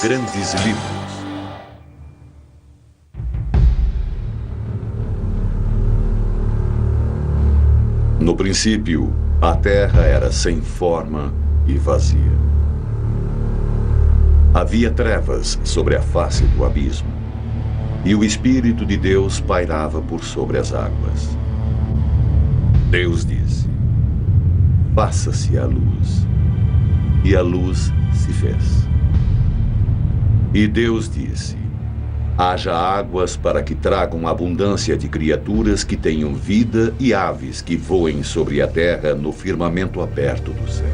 grandes livros. No princípio, a terra era sem forma e vazia. Havia trevas sobre a face do abismo, e o Espírito de Deus pairava por sobre as águas. Deus disse: faça-se a luz. E a luz se fez. E Deus disse: haja águas para que tragam abundância de criaturas que tenham vida e aves que voem sobre a terra no firmamento aberto do céu.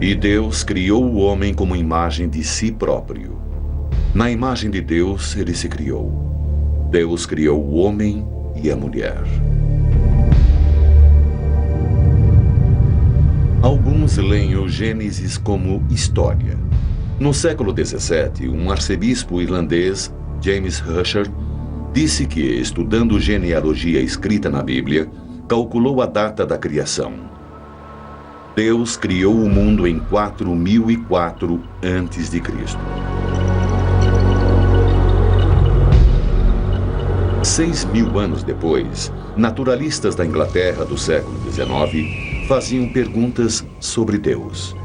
E Deus criou o homem como imagem de si próprio. Na imagem de Deus ele se criou. Deus criou o homem e a mulher. Alguns leem o Gênesis como história. No século XVII, um arcebispo irlandês, James Ussher, disse que, estudando genealogia escrita na Bíblia, calculou a data da criação. Deus criou o mundo em 4004 a.C. 6.000 anos depois, naturalistas da Inglaterra do século XIX faziam perguntas sobre Deus.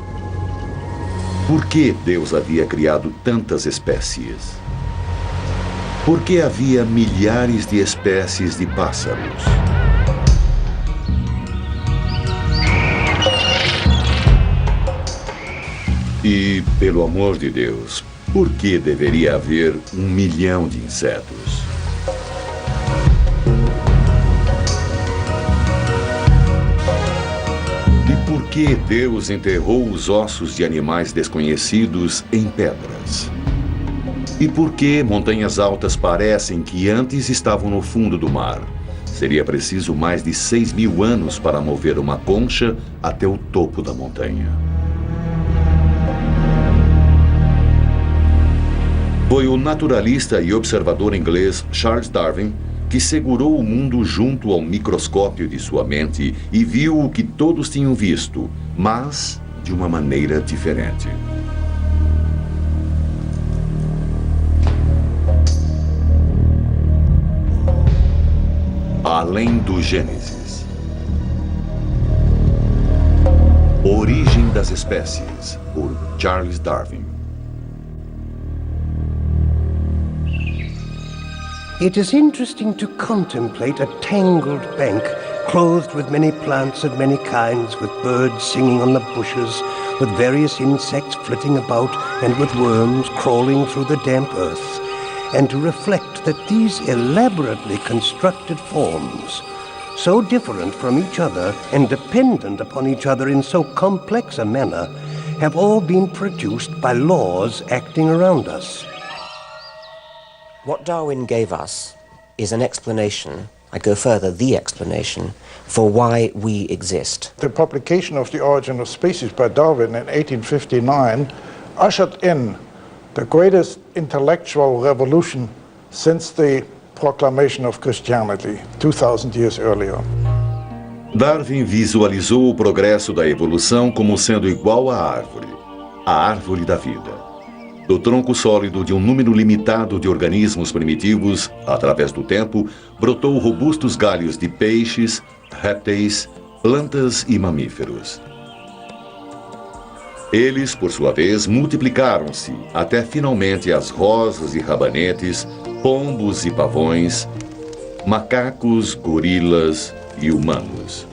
Por que Deus havia criado tantas espécies? Por que havia milhares de espécies de pássaros? E, pelo amor de Deus, por que deveria haver 1 milhão de insetos? Por que Deus enterrou os ossos de animais desconhecidos em pedras? E por que montanhas altas parecem que antes estavam no fundo do mar? Seria preciso mais de 6.000 anos para mover uma concha até o topo da montanha. Foi o naturalista e observador inglês Charles Darwin que segurou o mundo junto ao microscópio de sua mente e viu o que todos tinham visto, mas de uma maneira diferente. Além do Gênesis. Origem das espécies, por Charles Darwin. It is interesting to contemplate a tangled bank clothed with many plants of many kinds, with birds singing on the bushes, with various insects flitting about, and with worms crawling through the damp earth, and to reflect that these elaborately constructed forms, so different from each other and dependent upon each other in so complex a manner, have all been produced by laws acting around us. What Darwin gave us is an explanation, I go further, the explanation, for why we exist. The publication of The Origin of Species by Darwin in 1859 ushered in the greatest intellectual revolution since the proclamation of Christianity 2,000 years earlier. Darwin visualizou o progresso da evolução como sendo igual à árvore da vida. Do tronco sólido de um número limitado de organismos primitivos, através do tempo, brotou robustos galhos de peixes, répteis, plantas e mamíferos. Eles, por sua vez, multiplicaram-se, até finalmente as rosas e rabanetes, pombos e pavões, macacos, gorilas e humanos.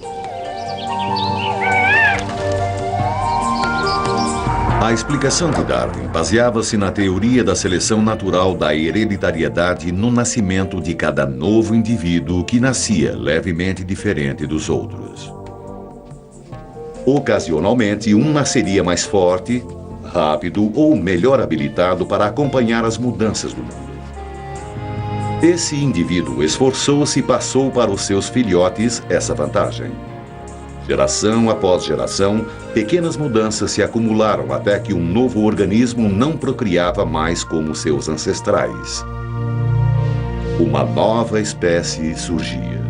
A explicação de Darwin baseava-se na teoria da seleção natural da hereditariedade no nascimento de cada novo indivíduo que nascia levemente diferente dos outros. Ocasionalmente, um nasceria mais forte, rápido ou melhor habilitado para acompanhar as mudanças do mundo. Esse indivíduo esforçou-se e passou para os seus filhotes essa vantagem. Geração após geração, pequenas mudanças se acumularam até que um novo organismo não procriava mais como seus ancestrais. Uma nova espécie surgia.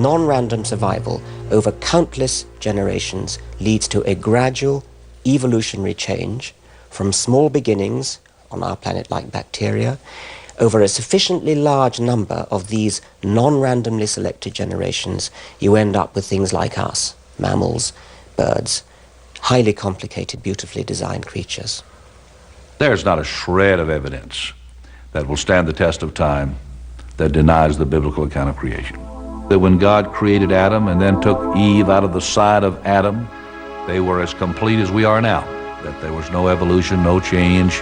non-random survival over countless generations leads to a gradual evolutionary change from small beginnings on our planet like bacteria. Over a sufficiently large number of these non-randomly selected generations, you end up with things like us, mammals, birds, highly complicated, beautifully designed creatures. There's not a shred of evidence that will stand the test of time that denies the biblical account of creation. That when God created Adam and then took Eve out of the side of Adam, they were as complete as we are now. That there was no evolution, no change.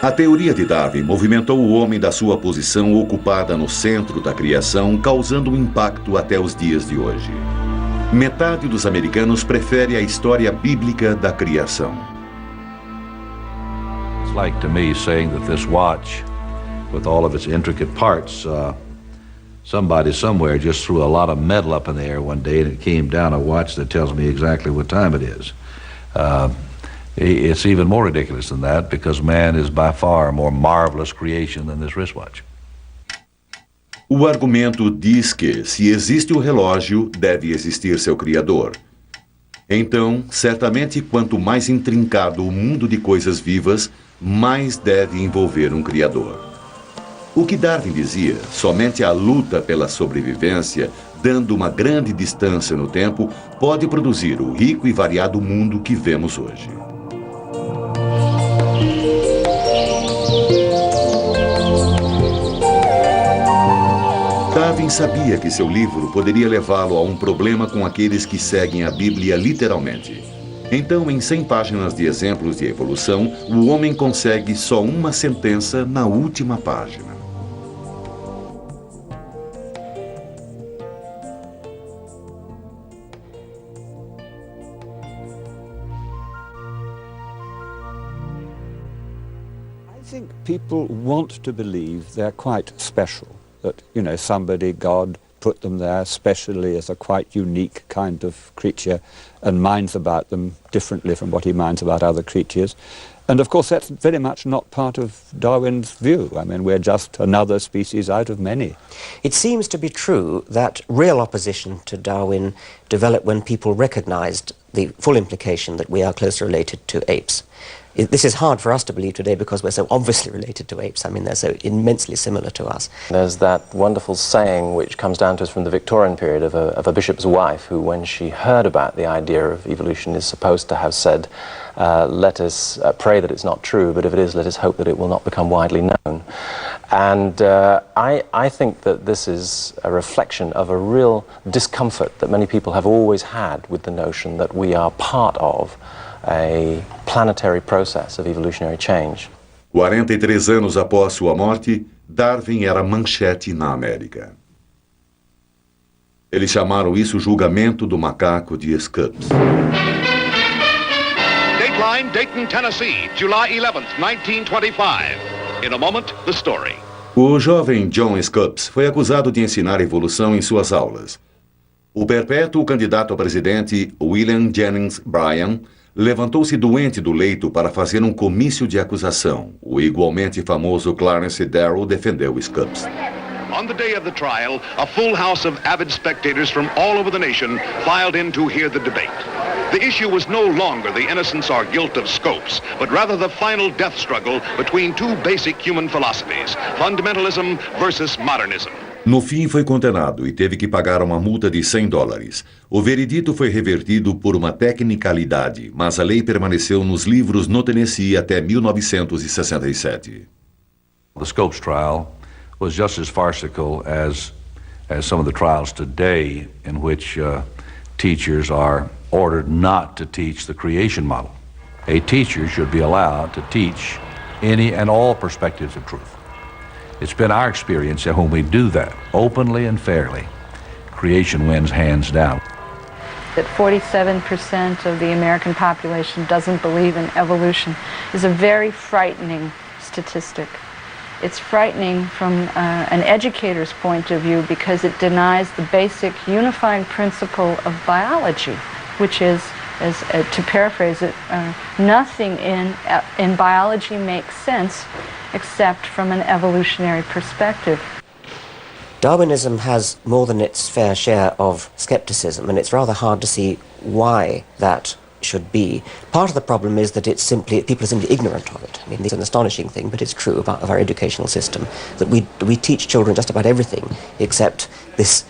A teoria de Darwin movimentou o homem da sua posição ocupada no centro da criação, causando um impacto até os dias de hoje. Metade dos americanos prefere a história bíblica da criação. It's like to me saying that this watch, with all of its intricate parts, somebody somewhere just threw a lot of metal up in the air one day and it came down a watch that tells me exactly what time it is. It's even more ridiculous than that because man is by far a more marvelous creation than this wristwatch. O argumento diz que, se existe o relógio, deve existir seu criador. Então, certamente, quanto mais intrincado o mundo de coisas vivas, mais deve envolver um criador. O que Darwin dizia, somente a luta pela sobrevivência, dando uma grande distância no tempo, pode produzir o rico e variado mundo que vemos hoje. Darwin sabia que seu livro poderia levá-lo a um problema com aqueles que seguem a Bíblia literalmente. Então, em 100 páginas de exemplos de evolução, o homem consegue só uma sentença na última página. I think people want to believe they're quite special. That, you know, somebody, God, put them there specially as a quite unique kind of creature and minds about them differently from what he minds about other creatures. And of course that's very much not part of Darwin's view. I mean, we're just another species out of many. It seems to be true that real opposition to Darwin developed when people recognized the full implication that we are closely related to apes. This is hard for us to believe today because we're so obviously related to apes. I mean, they're so immensely similar to us. There's that wonderful saying which comes down to us from the Victorian period of a bishop's wife who, when she heard about the idea of evolution, is supposed to have said, let us pray that it's not true, but if it is, let us hope that it will not become widely known. And I think that this is a reflection of a real discomfort that many people have always had with the notion that we are part of a planetary process of evolutionary change. 43 anos após sua morte, Darwin era manchete na América. Eles chamaram isso julgamento do macaco de Scopes. Dateline, Dayton, Tennessee, July 11th, 1925. In a moment, the story. O jovem John Scopes foi acusado de ensinar evolução em suas aulas. O perpétuo candidato a presidente, William Jennings Bryan, levantou-se doente do leito para fazer um comício de acusação. O igualmente famoso Clarence Darrow defendeu Scopes. On the day of the trial, a full house of avid spectators from all over the nation filed in to hear the debate. The issue was no longer the innocence or guilt of Scopes, but rather the final death struggle between two basic human philosophies, fundamentalism versus modernism. No fim, foi condenado e teve que pagar uma multa de $100. O veredito foi revertido por uma tecnicalidade, mas a lei permaneceu nos livros no Tennessee até 1967. The Scopes trial was just as farcical as some of the trials today in which teachers are ordered not to teach the creation model. A teacher should be allowed to teach any and all perspectives of truth. It's been our experience that when we do that, openly and fairly, creation wins hands down. That 47% of the American population doesn't believe in evolution is a very frightening statistic. It's frightening from an educator's point of view because it denies the basic unifying principle of biology, which is, to paraphrase it, nothing in biology makes sense except from an evolutionary perspective. Darwinism has more than its fair share of skepticism, and it's rather hard to see why that should be. Part of the problem is that people are simply ignorant of it. I mean, it's an astonishing thing, but it's true about our educational system, that we teach children just about everything except this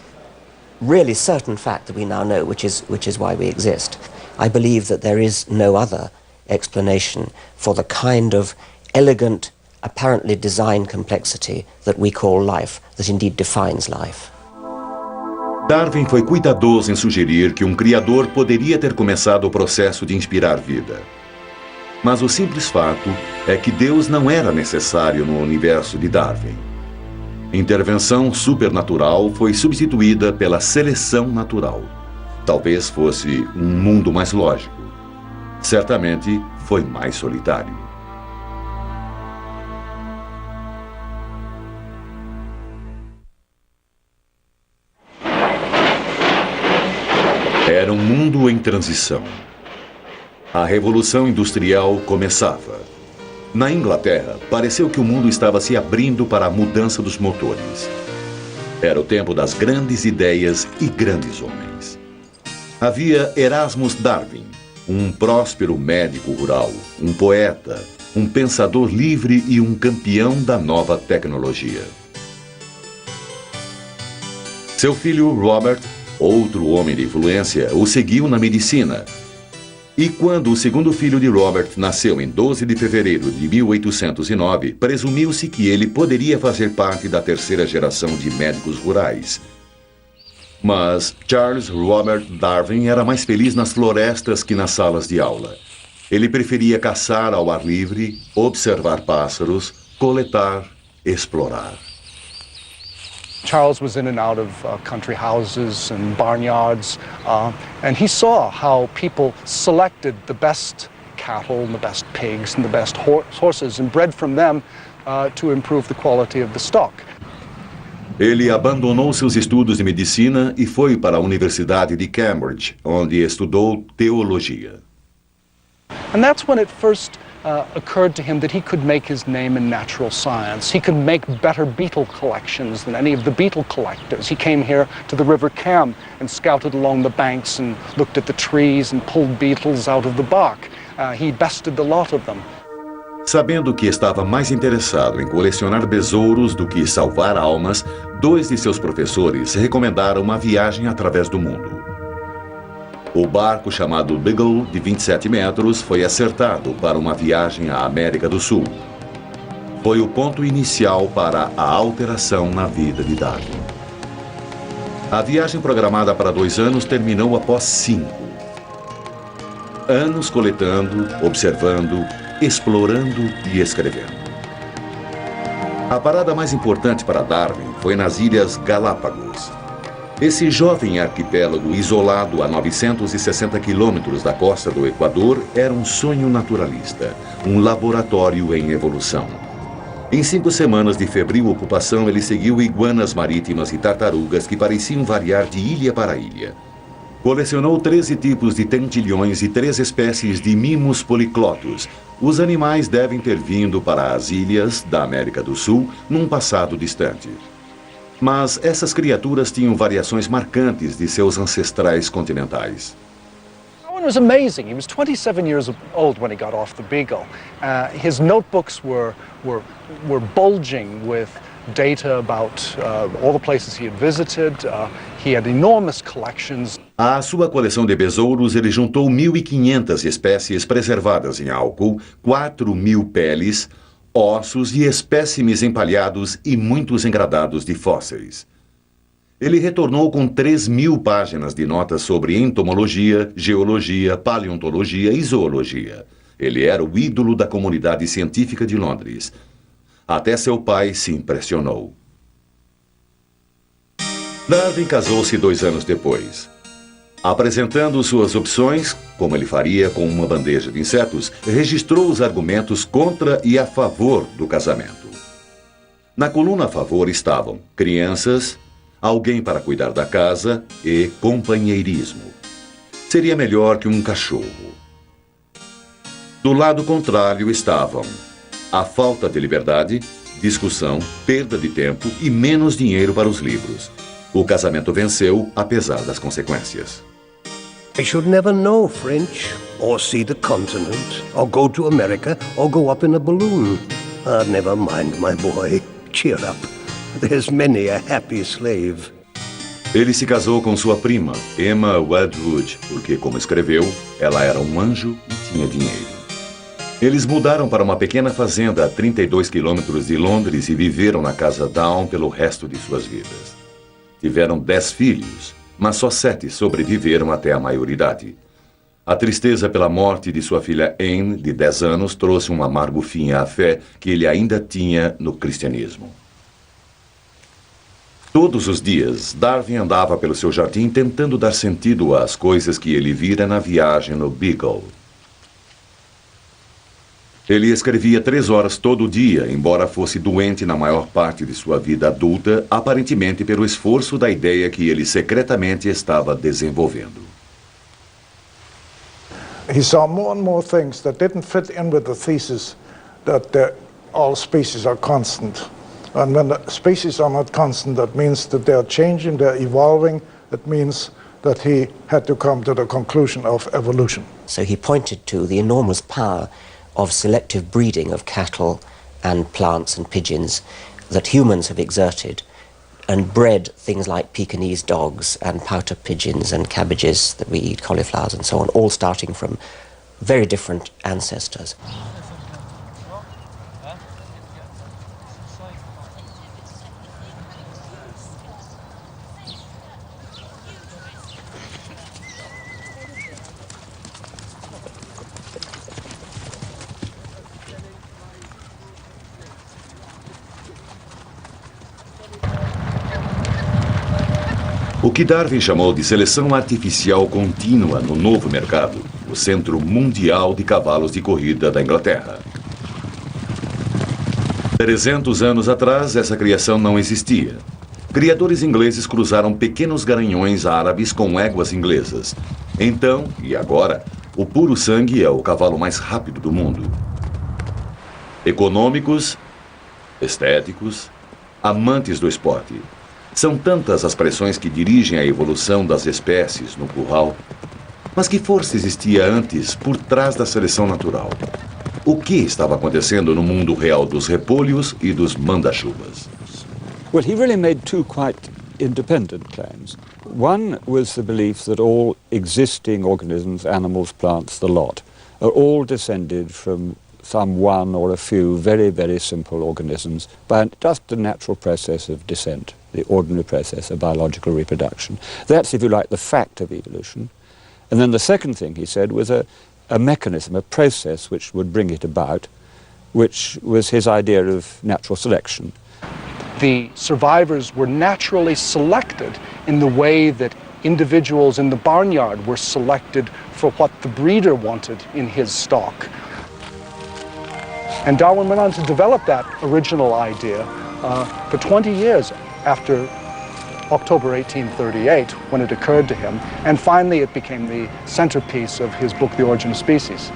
really certain fact that we now know, which is why we exist. I believe that there is no other explanation for the kind of elegant, apparently designed complexity that we call life, that indeed defines life. Darwin foi cuidadoso em sugerir que um criador poderia ter começado o processo de inspirar vida. Mas o simples fato é que Deus não era necessário no universo de Darwin. Intervenção supernatural foi substituída pela seleção natural. Talvez fosse um mundo mais lógico. Certamente foi mais solitário. Era um mundo em transição. A Revolução Industrial começava. Na Inglaterra, pareceu que o mundo estava se abrindo para a mudança dos motores. Era o tempo das grandes ideias e grandes homens. Havia Erasmus Darwin, um próspero médico rural, um poeta, um pensador livre e um campeão da nova tecnologia. Seu filho Robert, outro homem de influência, o seguiu na medicina. E quando o segundo filho de Robert nasceu em 12 de fevereiro de 1809, presumiu-se que ele poderia fazer parte da terceira geração de médicos rurais. Mas Charles Robert Darwin era mais feliz nas florestas que nas salas de aula. Ele preferia caçar ao ar livre, observar pássaros, coletar, explorar. Charles was in and out of country houses and barnyards, and he saw how people selected the best cattle and the best pigs and the best horses and bred from them to improve the quality of the stock. Ele abandonou seus estudos de medicina e foi para a Universidade de Cambridge, onde estudou teologia. And that's when it first occurred to him that he could make his name in natural science. He could make better beetle collections than any of the beetle collectors. He came here to the River Cam and scouted along the banks and looked at the trees and pulled beetles out of the bark. He bested the lot of them. Sabendo que estava mais interessado em colecionar besouros do que salvar almas, 2 de seus professores recomendaram uma viagem através do mundo. O barco chamado Beagle, de 27 metros, foi acertado para uma viagem à América do Sul. Foi o ponto inicial para a alteração na vida de Darwin. A viagem programada para 2 anos terminou após 5. Anos coletando, observando, explorando e escrevendo. A parada mais importante para Darwin foi nas Ilhas Galápagos. Esse jovem arquipélago isolado a 960 quilômetros da costa do Equador era um sonho naturalista, um laboratório em evolução. Em 5 semanas de febril ocupação, ele seguiu iguanas marítimas e tartarugas que pareciam variar de ilha para ilha. Colecionou 13 tipos de tentilhões e 3 espécies de mimos policlotos. Os animais devem ter vindo para as ilhas da América do Sul num passado distante. Mas essas criaturas tinham variações marcantes de seus ancestrais continentais. Darwin was amazing. He was 27 years old when he got off the Beagle. His notebooks were bulging with data about all the places he had visited. He had enormous collections. À sua coleção de besouros, ele juntou 1.500 espécies preservadas em álcool, 4.000 peles, ossos e espécimes empalhados e muitos engradados de fósseis. Ele retornou com 3.000 páginas de notas sobre entomologia, geologia, paleontologia e zoologia. Ele era o ídolo da comunidade científica de Londres. Até seu pai se impressionou. Darwin casou-se 2 anos depois. Apresentando suas opções, como ele faria com uma bandeja de insetos, registrou os argumentos contra e a favor do casamento. Na coluna a favor estavam crianças, alguém para cuidar da casa e companheirismo. Seria melhor que um cachorro. Do lado contrário estavam a falta de liberdade, discussão, perda de tempo e menos dinheiro para os livros. O casamento venceu, apesar das consequências. I should never know French, or see the continent, or go to America, or go up in a balloon. Never mind, my boy. Cheer up. There's many a happy slave. Ele se casou com sua prima, Emma Wedgwood, porque, como escreveu, ela era um anjo e tinha dinheiro. Eles mudaram para uma pequena fazenda a 32 quilômetros de Londres e viveram na casa Down pelo resto de suas vidas. Tiveram 10 filhos, mas só 7 sobreviveram até a maioridade. A tristeza pela morte de sua filha Anne, de 10 anos, trouxe um amargo fim à fé que ele ainda tinha no cristianismo. Todos os dias, Darwin andava pelo seu jardim tentando dar sentido às coisas que ele vira na viagem no Beagle. Ele escrevia 3 horas todo dia, embora fosse doente na maior parte de sua vida adulta, aparentemente pelo esforço da ideia que ele secretamente estava desenvolvendo. He saw more and more things that didn't fit in with the thesis that all species are constant. And when the species are not constant, that means that they're changing, they're evolving. It means that he had to come to the conclusion of evolution. So he pointed to the enormous power of selective breeding of cattle and plants and pigeons that humans have exerted and bred things like Pekingese dogs and pouter pigeons and cabbages that we eat, cauliflowers and so on, all starting from very different ancestors. O que Darwin chamou de seleção artificial contínua no novo mercado, o Centro Mundial de Cavalos de Corrida da Inglaterra. 300 anos atrás, essa criação não existia. Criadores ingleses cruzaram pequenos garanhões árabes com éguas inglesas. Então, e agora, o puro sangue é o cavalo mais rápido do mundo. Econômicos, estéticos, amantes do esporte. São tantas as pressões que dirigem a evolução das espécies no curral. Mas que força existia antes por trás da seleção natural? O que estava acontecendo no mundo real dos repolhos e dos manda-chuvas? Well, he really made 2 quite independent claims. One was the belief that all existing organisms, animals, plants, the lot, are all descended from some one or a few very, very simple organisms by just the natural process of descent, the ordinary process of biological reproduction. That's, if you like, the fact of evolution. And then the second thing he said was a mechanism, a process which would bring it about, which was his idea of natural selection. The survivors were naturally selected in the way that individuals in the barnyard were selected for what the breeder wanted in his stock. And Darwin went on to develop that original idea for 20 years after October 1838, when it occurred to him, and finally it became the centerpiece of his book, The Origin of Species.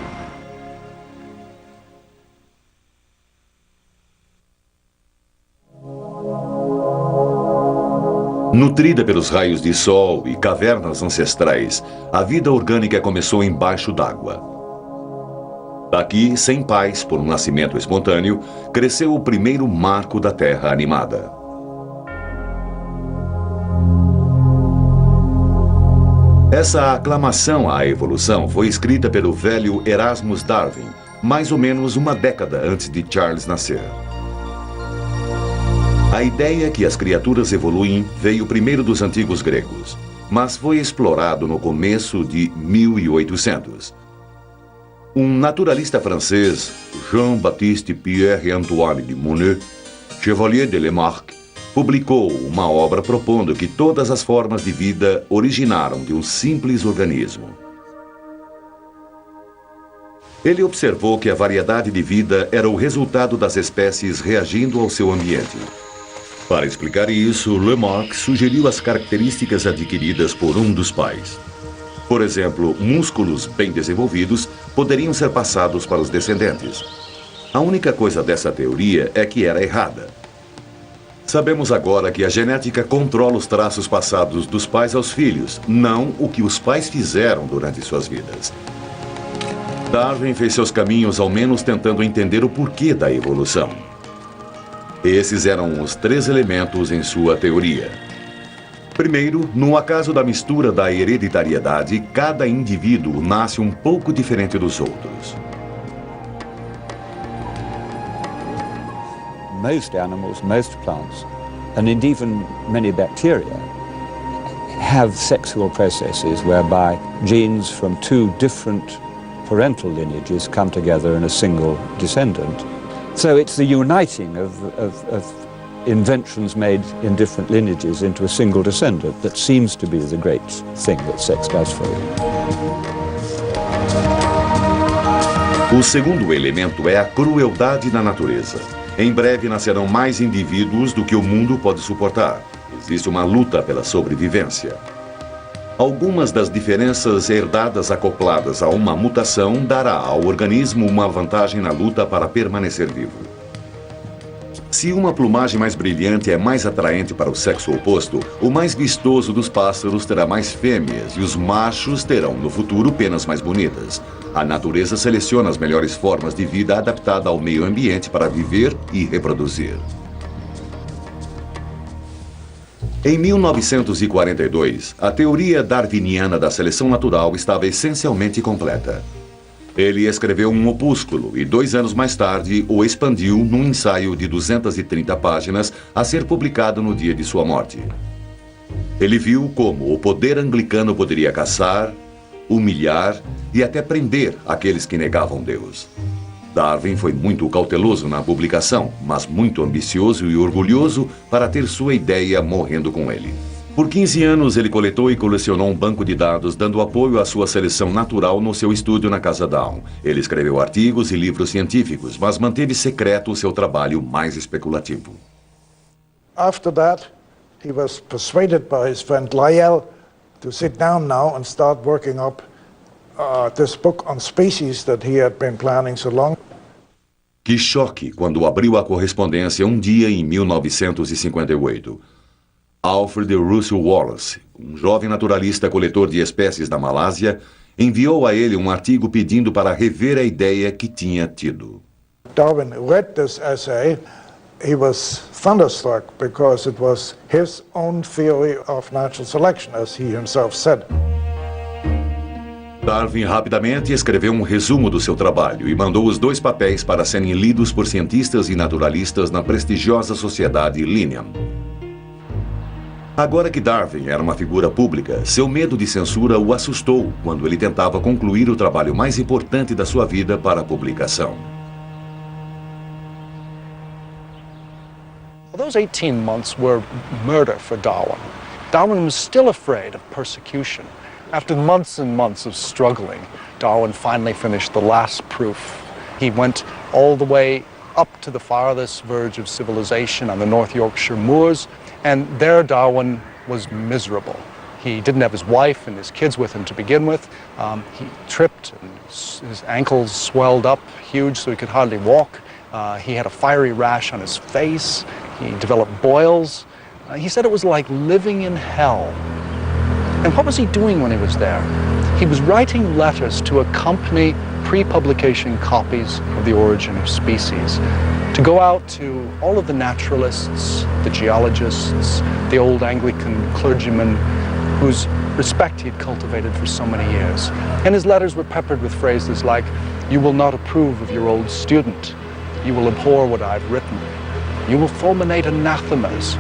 Nutrida pelos raios de sol e cavernas ancestrais, a vida orgânica começou embaixo d'água. Daqui, sem pais, por um nascimento espontâneo, cresceu o primeiro marco da Terra animada. Essa aclamação à evolução foi escrita pelo velho Erasmus Darwin, mais ou menos uma década antes de Charles nascer. A ideia que as criaturas evoluem veio primeiro dos antigos gregos, mas foi explorado no começo de 1800. Um naturalista francês, Jean-Baptiste Pierre-Antoine de Monod, Chevalier de Lamarck, publicou uma obra propondo que todas as formas de vida originaram de um simples organismo. Ele observou que a variedade de vida era o resultado das espécies reagindo ao seu ambiente. Para explicar isso, Lamarck sugeriu as características adquiridas por um dos pais. Por exemplo, músculos bem desenvolvidos poderiam ser passados para os descendentes. A única coisa dessa teoria é que era errada. Sabemos agora que a genética controla os traços passados dos pais aos filhos, não o que os pais fizeram durante suas vidas. Darwin fez seus caminhos ao menos tentando entender o porquê da evolução. Esses eram os 3 elementos em sua teoria. Primeiro, no acaso da mistura da hereditariedade, cada indivíduo nasce um pouco diferente dos outros. Most animals, most plants, and indeed even many bacteria have sexual processes whereby genes from 2 different parental lineages come together in a single descendant. So it's the uniting of inventions made in different lineages into a single descendant that seems to be the great thing that sex does for you. O segundo elemento é a crueldade da natureza. Em breve nascerão mais indivíduos do que o mundo pode suportar. Existe uma luta pela sobrevivência. Algumas das diferenças herdadas acopladas a uma mutação dará ao organismo uma vantagem na luta para permanecer vivo. Se uma plumagem mais brilhante é mais atraente para o sexo oposto, o mais vistoso dos pássaros terá mais fêmeas e os machos terão no futuro penas mais bonitas. A natureza seleciona as melhores formas de vida adaptada ao meio ambiente para viver e reproduzir. Em 1942, a teoria darwiniana da seleção natural estava essencialmente completa. Ele escreveu um opúsculo e 2 anos mais tarde o expandiu num ensaio de 230 páginas a ser publicado no dia de sua morte. Ele viu como o poder anglicano poderia caçar, humilhar e até prender aqueles que negavam Deus. Darwin foi muito cauteloso na publicação, mas muito ambicioso e orgulhoso para ter sua ideia morrendo com ele. Por 15 anos, ele coletou e colecionou um banco de dados, dando apoio à sua seleção natural no seu estúdio na Casa Down. Ele escreveu artigos e livros científicos, mas manteve secreto o seu trabalho mais especulativo. After that, he was persuaded by his friend Lyell to sit down now and start working up this book on species that he had been planning so long. Que choque quando abriu a correspondência um dia em 1958. Alfred Russel Wallace, um jovem naturalista coletor de espécies da Malásia, enviou a ele um artigo pedindo para rever a ideia que tinha tido. Darwin read this essay. He was thunderstruck because it was his own theory of natural selection, as he himself said. Darwin rapidamente escreveu um resumo do seu trabalho e mandou os 2 papéis para serem lidos por cientistas e naturalistas na prestigiosa sociedade Linnean. Agora que Darwin era uma figura pública, seu medo de censura o assustou quando ele tentava concluir o trabalho mais importante da sua vida para a publicação. Those 18 months were murder for Darwin. Darwin was still afraid of persecution. After months and months of struggling, Darwin finally finished the last proof. He went all the way up to the farthest verge of civilization on the North Yorkshire moors, and there Darwin was miserable. He didn't have his wife and his kids with him to begin with. He tripped and his ankles swelled up huge so he could hardly walk. He had a fiery rash on his face. He developed boils. He said it was like living in hell. And what was he doing when he was there? He was writing letters to accompany pre-publication copies of The Origin of Species, to go out to all of the naturalists, the geologists, the old Anglican clergymen whose respect he had cultivated for so many years. And his letters were peppered with phrases like, "You will not approve of your old student. You will abhor what I've written. You will fulminate anathemas.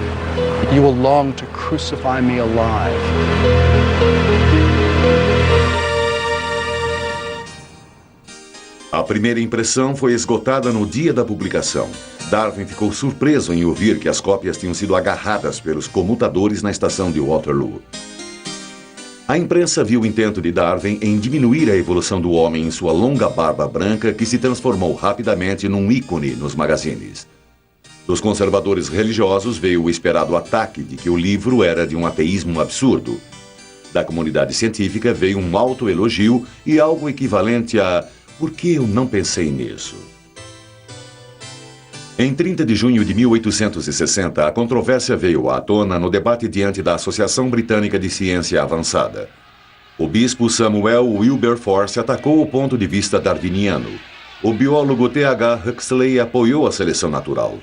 You will long to crucify me alive." A primeira impressão foi esgotada no dia da publicação. Darwin ficou surpreso em ouvir que as cópias tinham sido agarradas pelos comutadores na estação de Waterloo. A imprensa viu o intento de Darwin em diminuir a evolução do homem em sua longa barba branca, que se transformou rapidamente num ícone nos magazines. Dos conservadores religiosos veio o esperado ataque de que o livro era de um ateísmo absurdo. Da comunidade científica veio um autoelogio e algo equivalente a "por que eu não pensei nisso?". Em 30 de junho de 1860, a controvérsia veio à tona no debate diante da Associação Britânica de Ciência Avançada. O bispo Samuel Wilberforce atacou o ponto de vista darwiniano. O biólogo T.H. Huxley apoiou a seleção natural.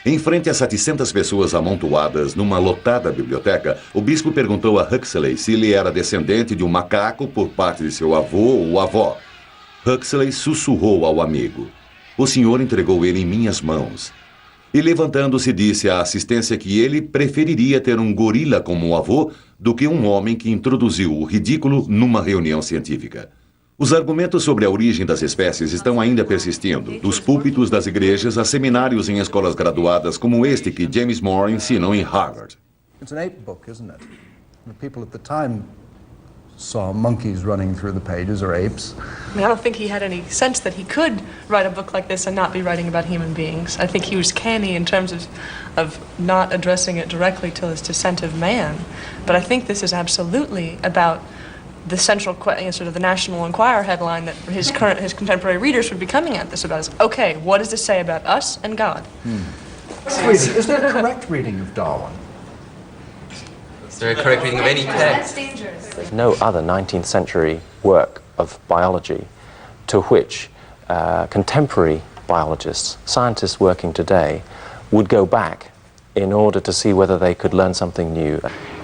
Em frente a 700 pessoas amontoadas numa lotada biblioteca, o bispo perguntou a Huxley se ele era descendente de um macaco por parte de seu avô ou avó. Huxley sussurrou ao amigo: "O senhor entregou ele em minhas mãos." E levantando-se disse à assistência que ele preferiria ter um gorila como avô do que um homem que introduziu o ridículo numa reunião científica. Os argumentos sobre a origem das espécies estão ainda persistindo, dos púlpitos das igrejas a seminários em escolas graduadas como este que James Moore ensinou em Harvard. It's an ape book, isn't it? The people at the time saw monkeys running through the pages, or apes. I mean, I don't think he had any sense that he could write a book like this and not be writing about human beings. I think he was canny in terms of not addressing it directly to his descent of man. But I think this is absolutely about the central sort of the National Enquirer headline that his contemporary readers would be coming at this about is, okay, what does this say about us and God? Is there a correct reading of Darwin? Is there a correct reading of any text? There's no other 19th century work of biology to which contemporary biologists, scientists working today, would go back in order to see whether they could learn something new.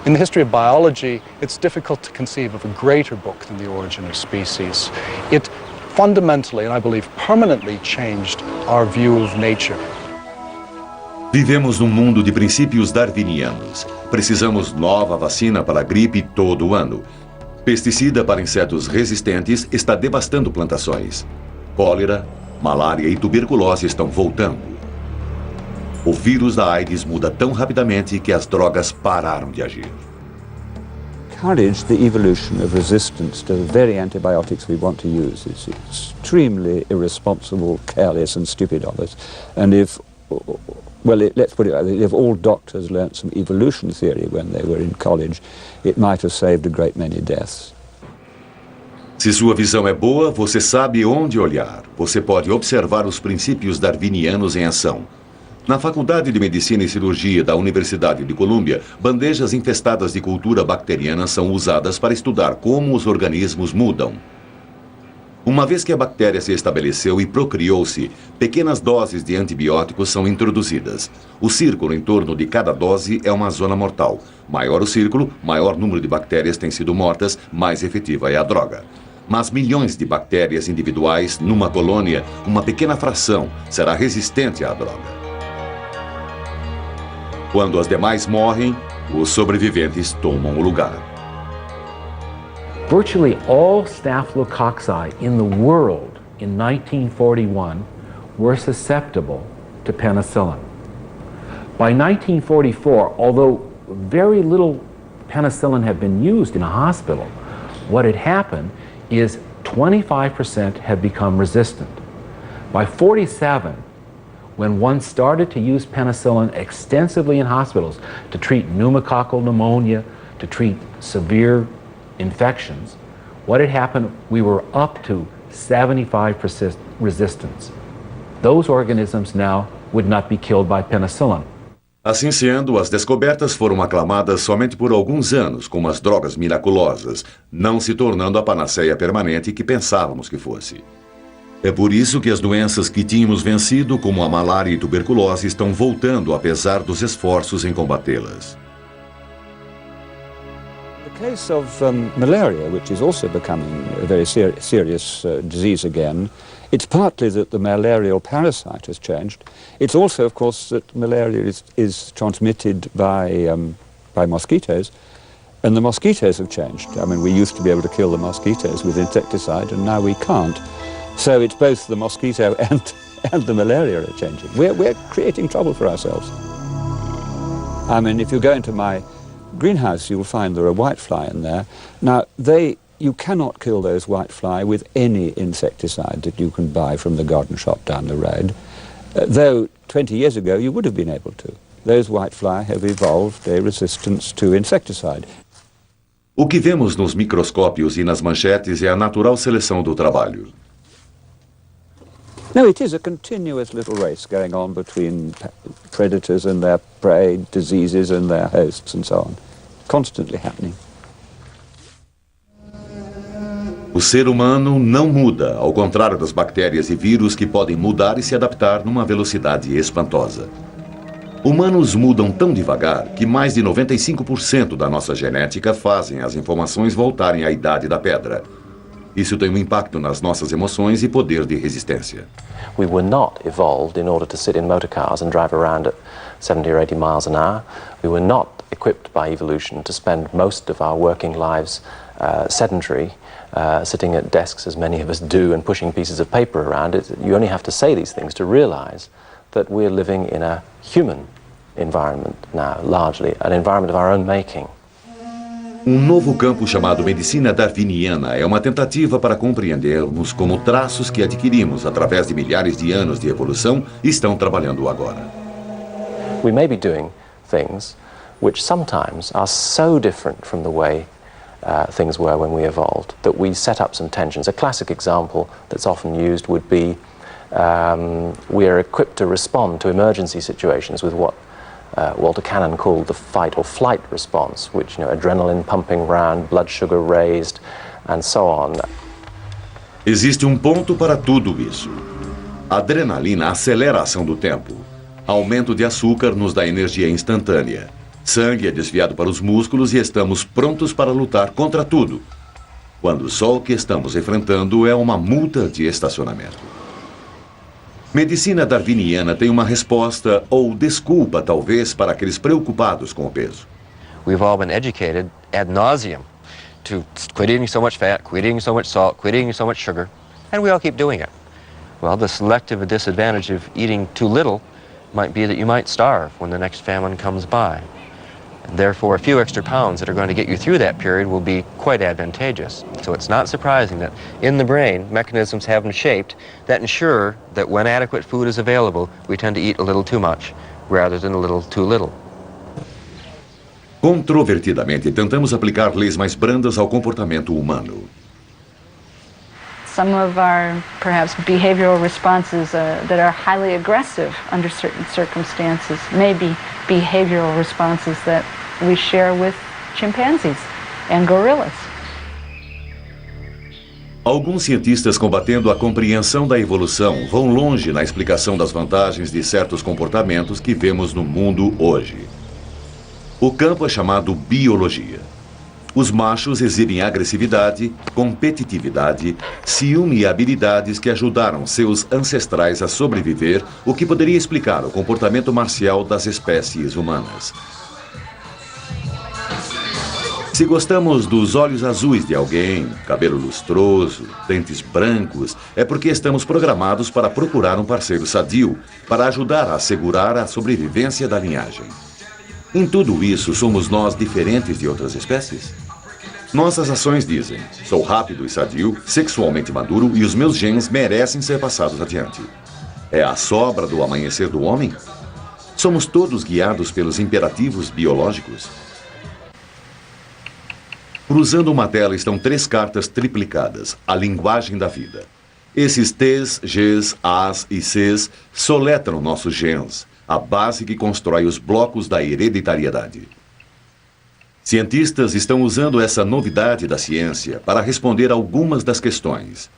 In the history of biology, it's difficult to conceive of a greater book than The Origin of Species. It fundamentally, and I believe permanently, changed our view of nature. Vivemos num mundo de princípios darwinianos. Precisamos nova vacina para a gripe todo ano. Pesticida para insetos resistentes está devastando plantações. Cólera, malária e tuberculose estão voltando. O vírus da AIDS muda tão rapidamente que as drogas pararam de agir. Encourage the evolution of resistance to the very antibiotics we want to use. It's extremely irresponsible, careless and stupid of us. And if, well, let's put it like this, if all doctors learnt some evolution theory when they were in college, it might have saved a great many deaths. Se sua visão é boa, você sabe onde olhar. Você pode observar os princípios darwinianos em ação. Na Faculdade de Medicina e Cirurgia da Universidade de Colômbia, bandejas infestadas de cultura bacteriana são usadas para estudar como os organismos mudam. Uma vez que a bactéria se estabeleceu e procriou-se, pequenas doses de antibióticos são introduzidas. O círculo em torno de cada dose é uma zona mortal. Maior o círculo, maior número de bactérias têm sido mortas, mais efetiva é a droga. Mas milhões de bactérias individuais numa colônia, uma pequena fração, será resistente à droga. Quando as demais morrem, os sobreviventes tomam o lugar. Virtually all Staphylococci in the world in 1941 were susceptible to penicillin. By 1944, although very little penicillin had been used in a hospital, what had happened is 25% had become resistant. By 47, when one started to use penicillin extensively in hospitals to treat pneumococcal pneumonia, to treat severe infections, what had happened, we were up to 75% resistance. Those organisms now would not be killed by penicillin. Assim sendo, as descobertas foram aclamadas somente por alguns anos como as drogas miraculosas, não se tornando a panaceia permanente que pensávamos que fosse. É por isso que as doenças que tínhamos vencido, como a malária e tuberculose, estão voltando apesar dos esforços em combatê-las. The case of malaria, which is also becoming a very serious disease again, it's partly that the malarial parasite has changed. It's also, of course, that malaria is transmitted by mosquitoes, and the mosquitoes have changed. I mean, we used to be able to kill the mosquitoes with insecticide, and now we can't. So it's both the mosquito and the malaria are changing. We're creating trouble for ourselves. I mean, if you go into my greenhouse, you'll find there are whitefly in there. Now, you cannot kill those whitefly with any insecticide that you can buy from the garden shop down the road, though 20 years ago you would have been able to. Those whitefly have evolved a resistance to insecticide. O que vemos nos microscópios e nas manchetes é a natural seleção do trabalho. No, it is a continuous little race going on between predators and their prey, diseases and their hosts and so on. Constantly happening. O ser humano não muda, ao contrário das bactérias e vírus que podem mudar e se adaptar numa velocidade espantosa. Humanos mudam tão devagar que mais de 95% da nossa genética fazem as informações voltarem à idade da pedra. Isso tem um impacto nas nossas emoções e poder de resistência. We were not evolved in order to sit in motor cars and drive around at 70 or 80 miles an hour. We were not equipped by evolution to spend most of our working lives sedentary, sitting at desks as many of us do and pushing pieces of paper around. You only have to say these things to realize that we're living in a human environment now, largely, an environment of our own making. Novo campo chamado medicina darwiniana é uma tentativa para compreendermos como traços que adquirimos através de milhares de anos de evolução estão trabalhando agora. We may be doing things which sometimes are so different from the way things were when we evolved that we set up some tensions. A classic example that's often used would be we are equipped to respond to emergency situations with what Walter Cannon called the fight or flight response, which, adrenaline pumping round, blood sugar raised, and so on. Existe ponto para tudo isso. A adrenalina acelera a ação do tempo. Aumento de açúcar nos dá energia instantânea. Sangue é desviado para os músculos e estamos prontos para lutar contra tudo. Quando só o que estamos enfrentando é uma multa de estacionamento. Medicina darwiniana tem uma resposta ou desculpa, talvez, para aqueles preocupados com o peso. We've all been educated ad nauseum to quit eating so much fat, quit eating so much salt, quit eating so much sugar, and we all keep doing it. Well, the selective disadvantage of eating too little might be that you might starve when the next famine comes by. Therefore, a few extra pounds that are going to get you through that period will be quite advantageous. So it's not surprising that in the brain, mechanisms have been shaped that ensure that when adequate food is available, we tend to eat a little too much rather than a little too little. Controvertidamente, tentamos aplicar leis mais brandas ao comportamento humano. Some of our, perhaps, behavioral responses that are highly aggressive under certain circumstances may be behavioral responses that we share with chimpanzees and gorillas. Alguns cientistas combatendo a compreensão da evolução vão longe na explicação das vantagens de certos comportamentos que vemos no mundo hoje. O campo é chamado biologia. Os machos exibem agressividade, competitividade, ciúme e habilidades que ajudaram seus ancestrais a sobreviver, o que poderia explicar o comportamento marcial das espécies humanas. Se gostamos dos olhos azuis de alguém, cabelo lustroso, dentes brancos, é porque estamos programados para procurar um parceiro sadio, para ajudar a assegurar a sobrevivência da linhagem. Em tudo isso, somos nós diferentes de outras espécies? Nossas ações dizem, sou rápido e sadio, sexualmente maduro e os meus genes merecem ser passados adiante. É a sobra do amanhecer do homem? Somos todos guiados pelos imperativos biológicos? Cruzando uma tela estão 3 cartas triplicadas, a linguagem da vida. Esses T's, G's, A's e C's soletram nossos genes, a base que constrói os blocos da hereditariedade. Cientistas estão usando essa novidade da ciência para responder algumas das questões.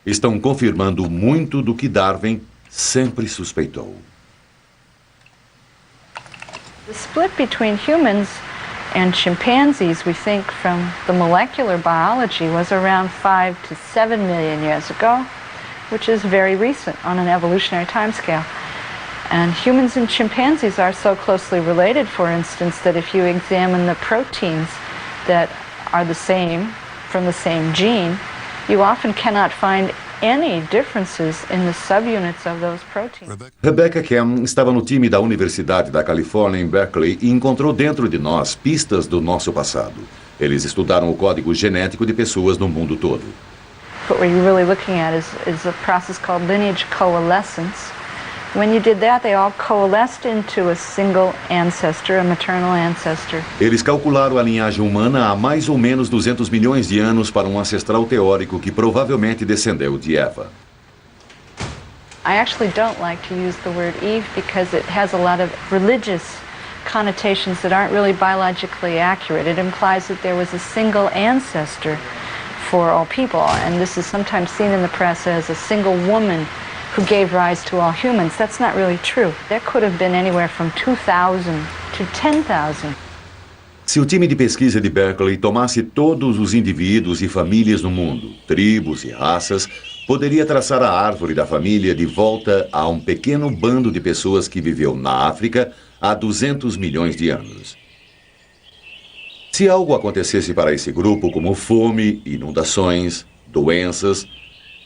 Estão confirmando muito do que Darwin sempre suspeitou. The split between humans and chimpanzees, we think, from the molecular biology was around 5 to 7 million years ago, which is very recent on an evolutionary timescale. And humans and chimpanzees are so closely related, for instance, that if you examine the proteins that are the same, from the same gene, you often cannot find any differences in the subunits of those proteins. Rebecca Kem estava no time da Universidade da Califórnia em Berkeley e encontrou dentro de nós pistas do nosso passado. Eles estudaram o código genético de pessoas no mundo todo. What we're really looking at is a process called lineage coalescence. When you did that, they all coalesced into a single ancestor, a maternal ancestor. Eles calcularam a linhagem humana há mais ou menos 200 milhões de anos para um ancestral teórico que provavelmente descendeu de Eva. I actually don't like to use the word Eve because it has a lot of religious connotations that aren't really biologically accurate. It implies that there was a single ancestor for all people, and this is sometimes seen in the press as a single woman who gave rise to all humans. That's not really true. There could have been anywhere from 2,000 to 10,000. Se o time de pesquisa de Berkeley tomasse todos os indivíduos e famílias no mundo, tribos e raças, poderia traçar a árvore da família de volta a um pequeno bando de pessoas que viveu na África há 200 milhões de anos. Se algo acontecesse para esse grupo, como fome, inundações, doenças,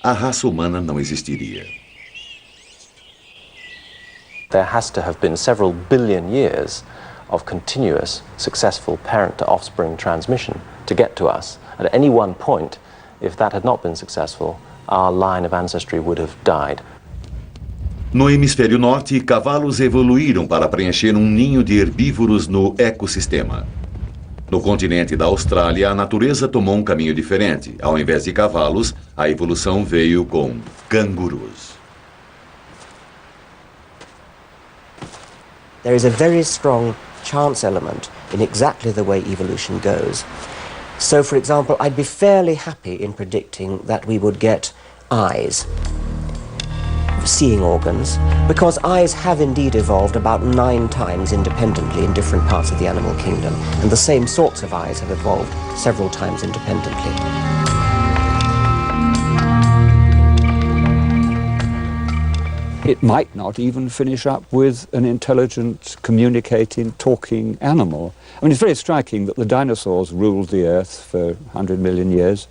a raça humana não existiria. There has to have been several billion years of continuous, successful parent-to-offspring transmission to get to us. At any one point, if that had not been successful, our line of ancestry would have died. No hemisfério norte, cavalos evoluíram para preencher um ninho de herbívoros no ecossistema. No continente da Austrália, a natureza tomou um caminho diferente. Ao invés de cavalos, a evolução veio com cangurus. There is a very strong chance element in exactly the way evolution goes. So, for example, I'd be fairly happy in predicting that we would get eyes, seeing organs, because eyes have indeed evolved about 9 times independently in different parts of the animal kingdom, and the same sorts of eyes have evolved several times independently. It might not even finish up with an intelligent, communicating, talking animal. I mean, it's very striking that the dinosaurs ruled the earth for 100 million years.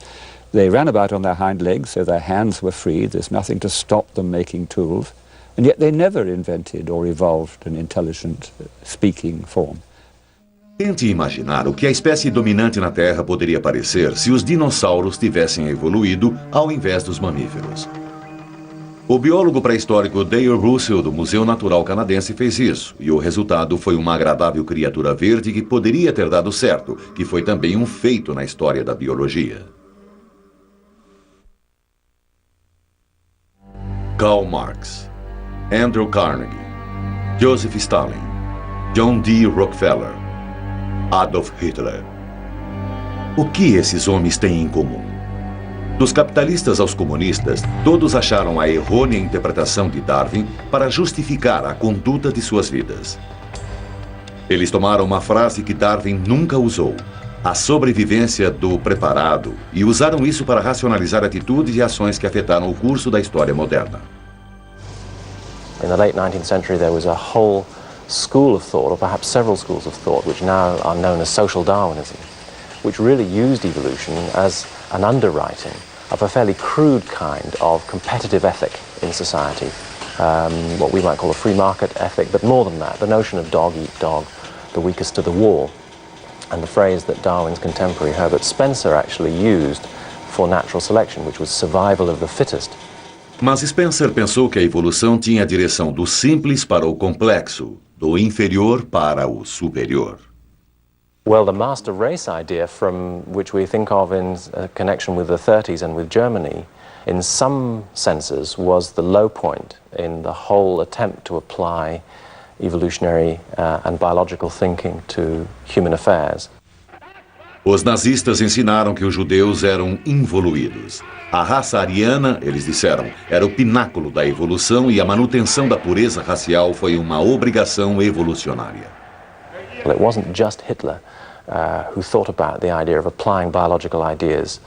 They ran about on their hind legs, so their hands were free. There's nothing to stop them making tools. And yet they never invented or evolved an intelligent speaking form. Tente imaginar o que a espécie dominante na Terra poderia parecer se os dinossauros tivessem evoluído ao invés dos mamíferos. O biólogo pré-histórico Dale Russell, do Museu Natural Canadense, fez isso, e o resultado foi uma agradável criatura verde que poderia ter dado certo, que foi também um feito na história da biologia. Karl Marx, Andrew Carnegie, Joseph Stalin, John D. Rockefeller, Adolf Hitler. O que esses homens têm em comum? Dos capitalistas aos comunistas, todos acharam a errônea interpretação de Darwin para justificar a conduta de suas vidas. Eles tomaram uma frase que Darwin nunca usou, a sobrevivência do preparado, e usaram isso para racionalizar atitudes e ações que afetaram o curso da história moderna. In the late 19th century, there was a whole school of thought, or perhaps several schools of thought, which now are known as social Darwinism, which really used evolution as an underwriting of a fairly crude kind of competitive ethic in society, what we might call a free market ethic, but more than that, the notion of dog eat dog, the weakest to the wall, and the phrase that Darwin's contemporary Herbert Spencer actually used for natural selection, which was survival of the fittest. Mas Spencer pensou que a evolução tinha a direção do simples para o complexo, do inferior para o superior. Well, the master race idea, from which we think of in connection with the 30s and with Germany, in some senses was the low point in the whole attempt to apply evolutionary and biological thinking to human affairs. Os nazistas ensinaram que os judeus eram involuídos. A raça ariana, eles disseram, era o pináculo da evolução e a manutenção da pureza racial foi uma obrigação evolucionária. Well, it wasn't just Hitler who thought about the idea of applying biological ideas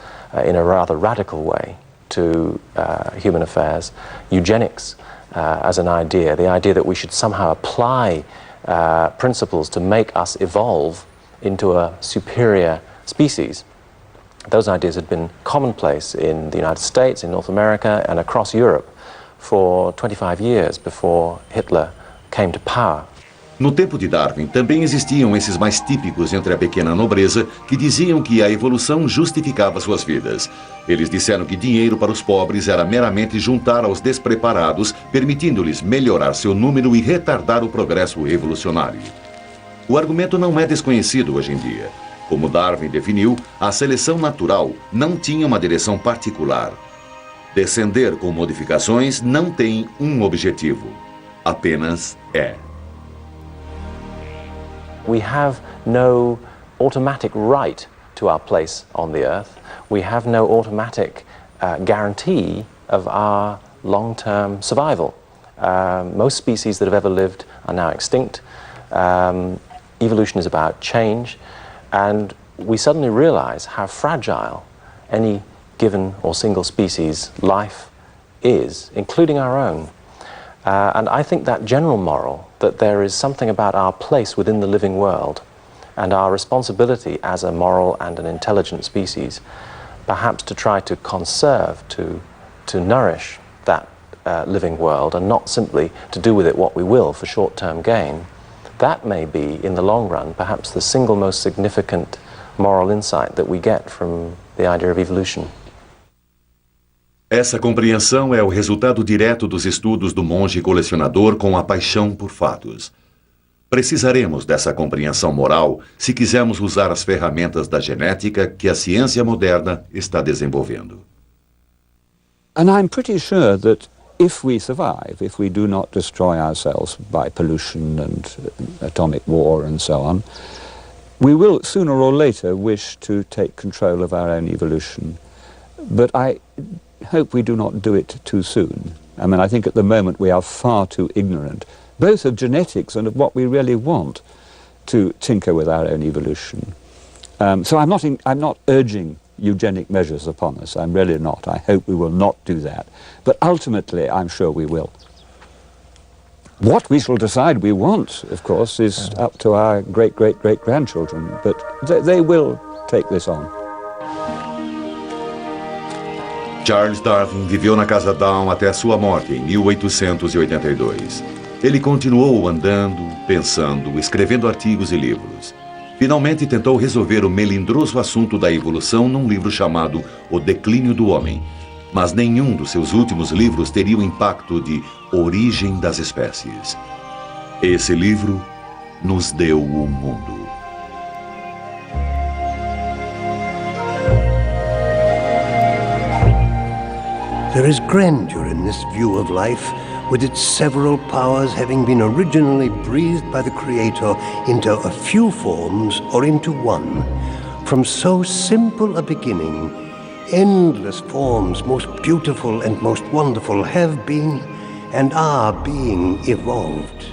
in a rather radical way to human affairs. Eugenics as an idea, the idea that we should somehow apply principles to make us evolve into a superior species. Those ideas had been commonplace in the United States, in North America, and across Europe for 25 years before Hitler came to power. No tempo de Darwin, também existiam esses mais típicos entre a pequena nobreza que diziam que a evolução justificava suas vidas. Eles disseram que dinheiro para os pobres era meramente juntar aos despreparados, permitindo-lhes melhorar seu número e retardar o progresso evolucionário. O argumento não é desconhecido hoje em dia. Como Darwin definiu, a seleção natural não tinha uma direção particular. Descender com modificações não tem um objetivo, apenas é. We have no automatic right to our place on the earth. We have no automatic guarantee of our long-term survival. Most species that have ever lived are now extinct. Evolution is about change, and we suddenly realize how fragile any given or single species life is, including our own. And I think that general moral, that there is something about our place within the living world and our responsibility as a moral and an intelligent species, perhaps to try to conserve, to nourish that living world and not simply to do with it what we will for short-term gain, that may be, in the long run, perhaps the single most significant moral insight that we get from the idea of evolution. Essa compreensão é o resultado direto dos estudos do monge colecionador com a paixão por fatos. Precisaremos dessa compreensão moral se quisermos usar as ferramentas da genética que a ciência moderna está desenvolvendo. And I'm pretty sure that if we survive, if we do not destroy ourselves by pollution and atomic war and so on, we will sooner or later wish to take control of our own evolution. But I hope we do not do it too soon. I mean, I think at the moment we are far too ignorant, both of genetics and of what we really want, to tinker with our own evolution. So I'm not urging eugenic measures upon us. I'm really not. I hope we will not do that. But ultimately, I'm sure we will. What we shall decide we want, of course, is up to our great-great-great-grandchildren, but they will take this on. Charles Darwin viveu na Casa Down até a sua morte em 1882. Ele continuou andando, pensando, escrevendo artigos e livros. Finalmente tentou resolver o melindroso assunto da evolução num livro chamado O Declínio do Homem, mas nenhum dos seus últimos livros teria o impacto de Origem das Espécies. Esse livro nos deu o mundo. There is grandeur in this view of life, with its several powers having been originally breathed by the Creator into a few forms or into one. From so simple a beginning, endless forms, most beautiful and most wonderful, have been and are being evolved.